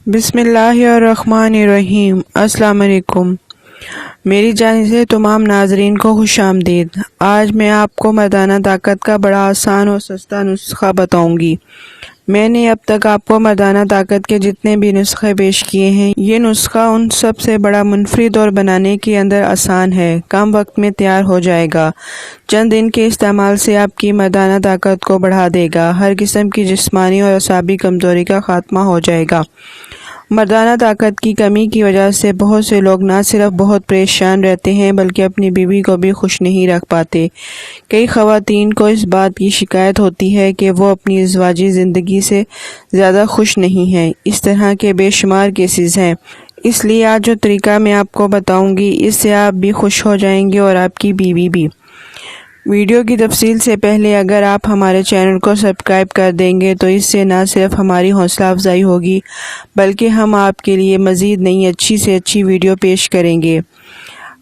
بسم اللہ الرحمن الرحیم۔ السلام علیکم، میری جانب سے تمام ناظرین کو خوش آمدید۔ آج میں آپ کو مردانہ طاقت کا بڑا آسان اور سستا نسخہ بتاؤں گی۔ میں نے اب تک آپ کو مردانہ طاقت کے جتنے بھی نسخے پیش کیے ہیں، یہ نسخہ ان سب سے بڑا منفرد اور بنانے کے اندر آسان ہے، کم وقت میں تیار ہو جائے گا۔ چند دن کے استعمال سے آپ کی مردانہ طاقت کو بڑھا دے گا، ہر قسم کی جسمانی اور اعصابی کمزوری کا خاتمہ ہو جائے گا۔ مردانہ طاقت کی کمی کی وجہ سے بہت سے لوگ نہ صرف بہت پریشان رہتے ہیں بلکہ اپنی بیوی کو بھی خوش نہیں رکھ پاتے۔ کئی خواتین کو اس بات کی شکایت ہوتی ہے کہ وہ اپنی ازدواجی زندگی سے زیادہ خوش نہیں ہیں۔ اس طرح کے بے شمار کیسز ہیں، اس لیے آج جو طریقہ میں آپ کو بتاؤں گی، اس سے آپ بھی خوش ہو جائیں گے اور آپ کی بیوی بھی۔ ویڈیو کی تفصیل سے پہلے اگر آپ ہمارے چینل کو سبسکرائب کر دیں گے تو اس سے نہ صرف ہماری حوصلہ افزائی ہوگی بلکہ ہم آپ کے لیے مزید نئی اچھی سے اچھی ویڈیو پیش کریں گے۔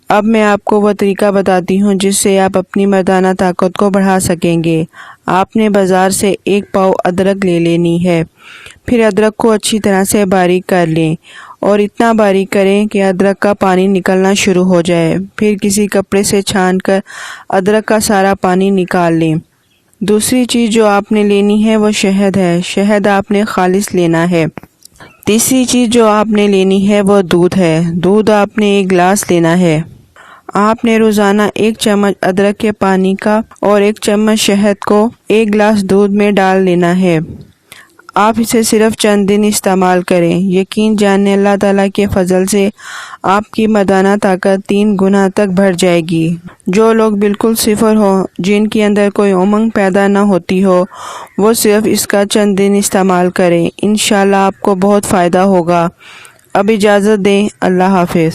اب میں آپ کو وہ طریقہ بتاتی ہوں جس سے آپ اپنی مردانہ طاقت کو بڑھا سکیں گے۔ آپ نے بازار سے 1 پاؤ ادرک لے لینی ہے، پھر ادرک کو اچھی طرح سے باریک کر لیں اور اتنا باریک کریں کہ ادرک کا پانی نکلنا شروع ہو جائے۔ پھر کسی کپڑے سے چھان کر ادرک کا سارا پانی نکال لیں۔ دوسری چیز جو آپ نے لینی ہے وہ شہد ہے، شہد آپ نے خالص لینا ہے۔ تیسری چیز جو آپ نے لینی ہے وہ دودھ ہے، دودھ آپ نے 1 گلاس لینا ہے۔ آپ نے روزانہ 1 چمچ ادرک کے پانی کا اور 1 چمچ شہد کو 1 گلاس دودھ میں ڈال لینا ہے۔ آپ اسے صرف چند دن استعمال کریں، یقین جانیں اللہ تعالیٰ کے فضل سے آپ کی مردانہ طاقت 3 گنا تک بڑھ جائے گی۔ جو لوگ بالکل صفر ہو، جن کے اندر کوئی امنگ پیدا نہ ہوتی ہو، وہ صرف اس کا چند دن استعمال کریں، انشاءاللہ آپ کو بہت فائدہ ہوگا۔ اب اجازت دیں، اللہ حافظ۔